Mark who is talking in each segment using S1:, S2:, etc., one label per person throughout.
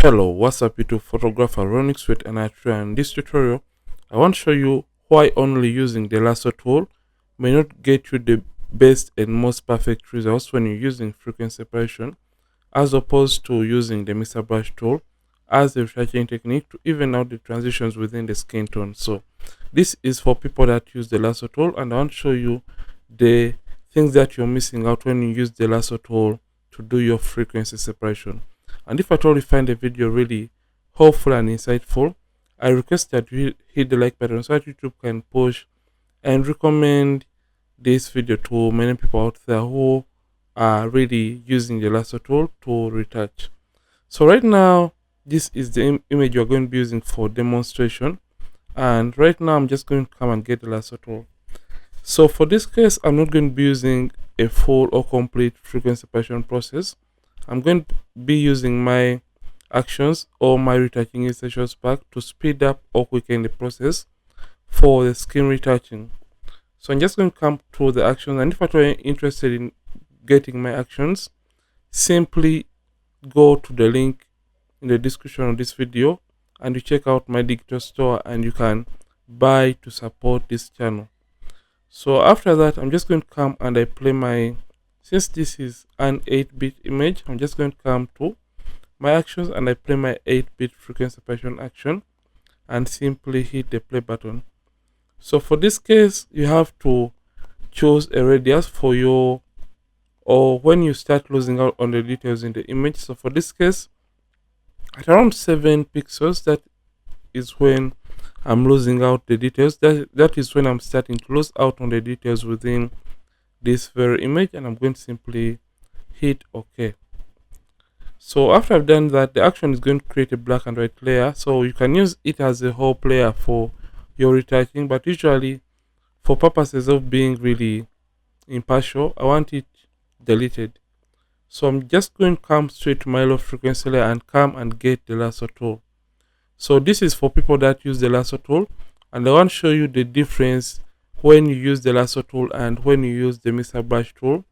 S1: Hello, what's up YouTube photographer Ronix with an in this tutorial I want to show you why only using the lasso tool may not get you the best and most perfect results when you're using frequency separation as opposed to using the Mixturebrush tool as a retouching technique to even out the transitions within the skin tone. So this is for people that use the lasso tool, and I want to show you the things that you're missing out when you use the lasso tool to do your frequency separation. And if at all you find the video really helpful and insightful, I request that you hit the like button so that YouTube can push and recommend this video to many people out there who are really using the lasso tool to retouch. So right now, this is the image you're going to be using for demonstration. And right now, I'm just going to come and get the lasso tool. So for this case, I'm not going to be using a full or complete frequency separation process. I'm going to be using my actions or my retouching essentials pack to speed up or quicken the process for the skin retouching. So I'm just going to come to the actions, and if at all you're interested in getting my actions, simply go to the link in the description of this video and you check out my digital store and you can buy to support this channel. So after that, I'm just going to come and I play my, since this is an 8-bit image, I'm just going to come to my actions and I play my 8-bit frequency separation action and simply hit the play button. So for this case, you have to choose a radius for your, or when you start losing out on the details in the image. So for this case, at around 7 pixels, that is when I'm losing out the details. That is when I'm starting to lose out on the details within this very image, and I'm going to simply hit OK. So after I've done that, the action is going to create a black and white layer, so you can use it as a whole layer for your retouching, but usually for purposes of being really impartial, I want it deleted. So I'm just going to come straight to my low frequency layer and come and get the lasso tool. So this is for people that use the lasso tool, and I want to show you the difference when you use the lasso tool and when you use the Mixturebrush tool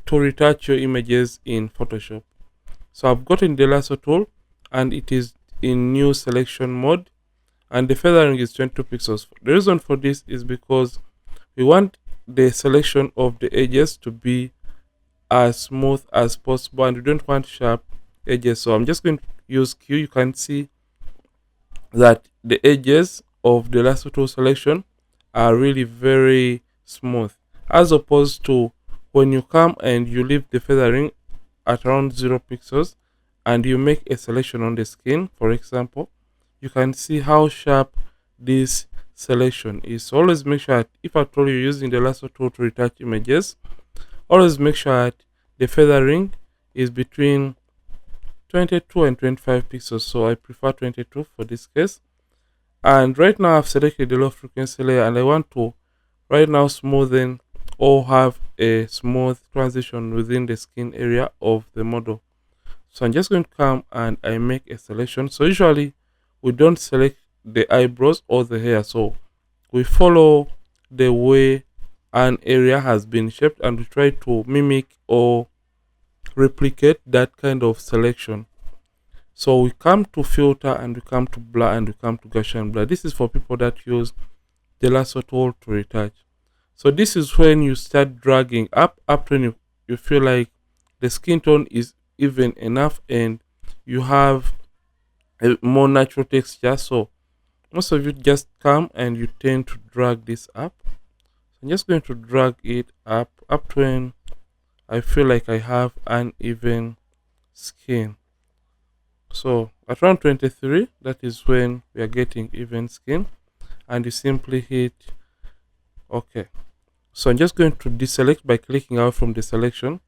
S1: to retouch your images in Photoshop. So I've gotten the lasso tool and it is in new selection mode, and the feathering is 22 pixels. The reason for this is because we want the selection of the edges to be as smooth as possible and we don't want sharp edges. So I'm just going to use Q. You can see that the edges of the lasso tool selection are really very smooth, as opposed to when you come and you leave the feathering at around 0 pixels and you make a selection on the skin, for example, you can see how sharp this selection is. So always make sure that if at all you're using the lasso tool to retouch images, always make sure that the feathering is between 22 and 25 pixels. So I prefer 22 for this case. And right now I've selected the low frequency layer and I want to right now smoothen or have a smooth transition within the skin area of the model. So I'm just going to come and I make a selection. So usually we don't select the eyebrows or the hair, so we follow the way an area has been shaped and we try to mimic or replicate that kind of selection. So we come to filter and we come to blur and we come to Gaussian blur. This is for people that use the lasso tool to retouch. So this is when you start dragging up when you feel like the skin tone is even enough and you have a more natural texture. So most of you just come and you tend to drag this up. So I'm just going to drag it up to when I feel like I have an even skin. So at around 23, that is when we are getting even skin, and you simply hit OK. So I'm just going to deselect by clicking out from the selection.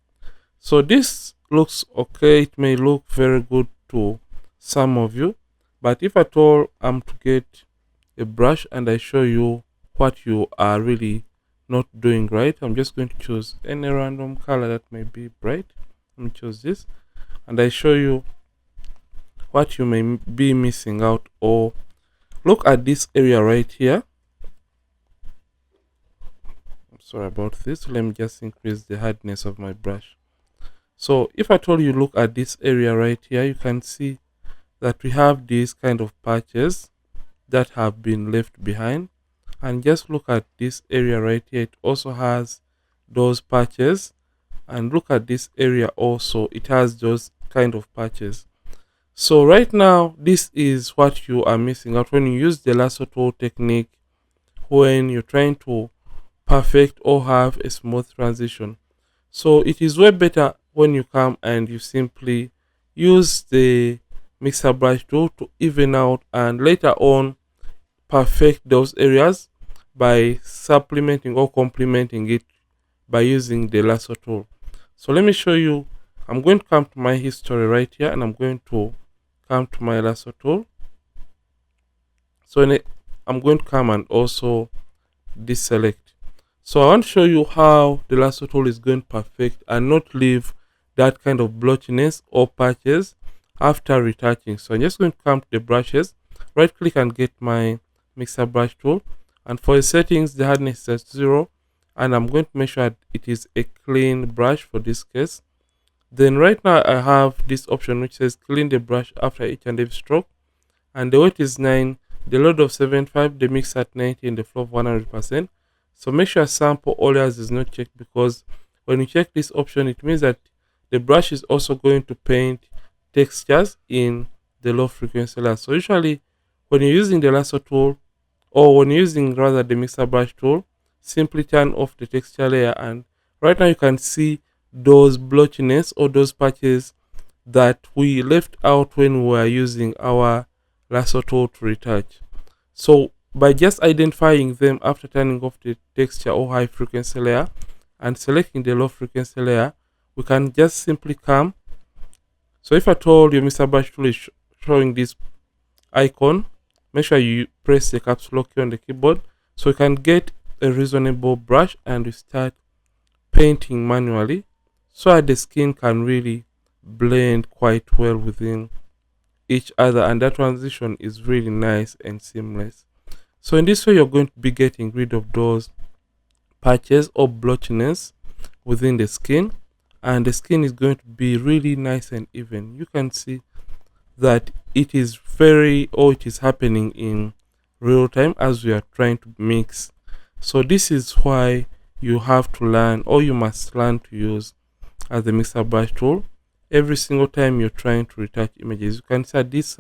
S1: So this looks okay. It may look very good to some of you, but if at all I'm to get a brush and I show you what you are really not doing right, I'm just going to choose any random color that may be bright. Let me choose this and I show you what you may be missing out. Or look at this area right here. I'm sorry about this. Let me just increase the hardness of my brush. So if I told you look at this area right here, you can see that we have these kind of patches that have been left behind. And just look at this area right here, it also has those patches. And look at this area also, it has those kind of patches. So right now, this is what you are missing out when you use the lasso tool technique, when you're trying to perfect or have a smooth transition. So it is way better when you come and you simply use the mixer brush tool to even out and later on perfect those areas by supplementing or complementing it by using the lasso tool. So let me show you. I'm going to come to my history right here and I'm going to come to my lasso tool. So I'm going to come and also deselect. So I want to show you how the lasso tool is going to perfect and not leave that kind of blotchiness or patches after retouching. So I'm just going to come to the brushes, right click and get my mixer brush tool, and for the settings the hardness is at 0, and I'm going to make sure it is a clean brush for this case. Then right now I have this option which says clean the brush after each and every stroke, and the weight is 9, the load of 75, the mix at 90, and the flow of 100%. So make sure sample all layers is not checked, because when you check this option it means that the brush is also going to paint textures in the low frequency layer. So usually when you're using the lasso tool, or when you're using rather the mixer brush tool, simply turn off the texture layer, and right now you can see those blotchiness or those patches that we left out when we were using our lasso tool to retouch. So by just identifying them after turning off the texture or high frequency layer and selecting the low frequency layer, we can just simply come. So if at all your Mr. Brush tool is showing this icon, make sure you press the caps lock key on the keyboard so you can get a reasonable brush and you start painting manually so that the skin can really blend quite well within each other, and that transition is really nice and seamless. So in this way you're going to be getting rid of those patches or blotchiness within the skin, and the skin is going to be really nice and even. You can see that it is it is happening in real time as we are trying to mix. So this is why you have to learn, or you must learn to use as the mixer brush tool every single time you're trying to retouch images. You can see that this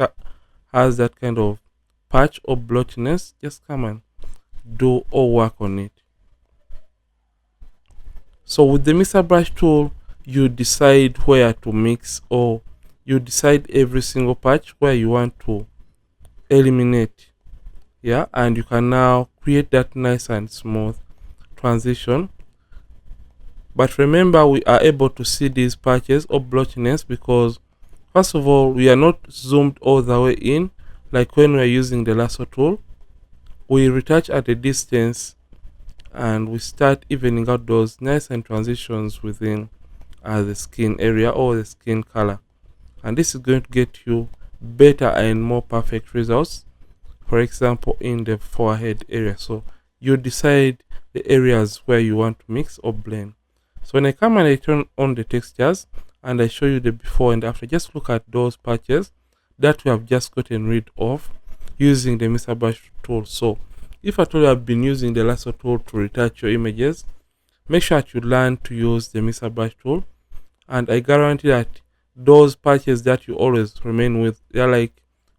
S1: has that kind of patch or blotchiness. Just come and do or work on it. So with the mixer brush tool, you decide where to mix, or you decide every single patch where you want to eliminate. Yeah, and you can now create that nice and smooth transition. But remember, we are able to see these patches or blotchiness because first of all, we are not zoomed all the way in like when we are using the lasso tool. We retouch at a distance and we start evening out those nice and transitions within the skin area or the skin color, and this is going to get you better and more perfect results, for example in the forehead area. So you decide the areas where you want to mix or blend. So when I come and I turn on the textures and I show you the before and after, just look at those patches that we have just gotten rid of using the mixer brush tool. So if at all you have been using the lasso tool to retouch your images, make sure that you learn to use the mixer brush tool, and I guarantee that those patches that you always remain with, they're like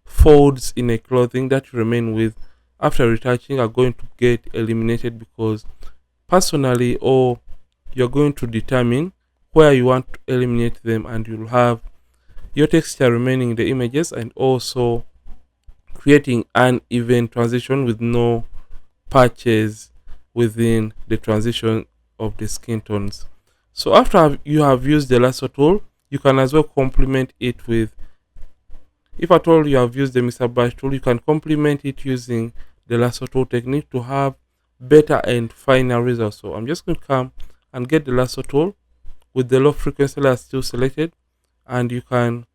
S1: folds in a clothing that you remain with after retouching, are going to get eliminated, because personally, or you're going to determine where you want to eliminate them, and you'll have your texture remaining in the images and also creating an even transition with no patches within the transition of the skin tones. So after you have used the lasso tool, you can as well complement it with, if at all you have used the mixer brush tool, you can complement it using the lasso tool technique to have better and finer results. So I'm just going to come and get the lasso tool with the low frequency layer still selected, and you can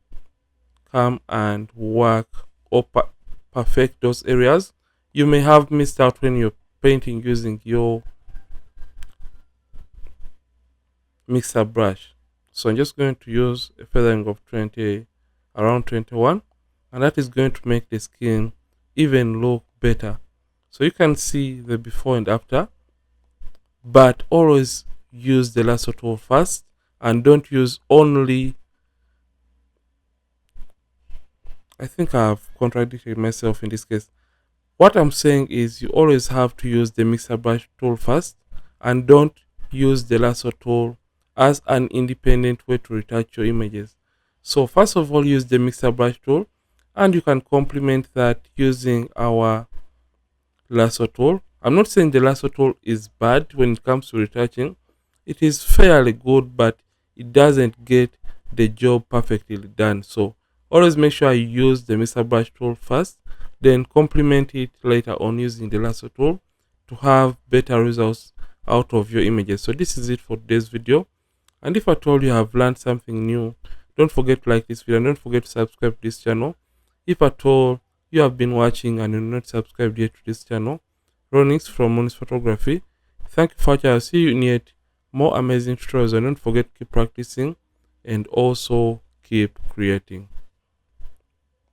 S1: come and work or perfect those areas you may have missed out when you're painting using your mixer brush. So I'm just going to use a feathering of 20, around 21, and that is going to make the skin even look better. So you can see the before and after, but always use the lasso tool first, and don't use only, I think I've contradicted myself in this case. What I'm saying is you always have to use the mixer brush tool first, and don't use the lasso tool as an independent way to retouch your images. So first of all, use the mixer brush tool, and you can complement that using our lasso tool. I'm not saying the lasso tool is bad when it comes to retouching. It is fairly good, but it doesn't get the job perfectly done. So always make sure you use the mixer brush tool first, then complement it later on using the lasso tool to have better results out of your images. So this is it for today's video. And if at all you have learned something new, don't forget to like this video and don't forget to subscribe to this channel. If at all you have been watching and you're not subscribed yet to this channel, Ronix from Ronix Photography, thank you for watching. I'll see you in yet more amazing tutorials, and don't forget to keep practicing and also keep creating.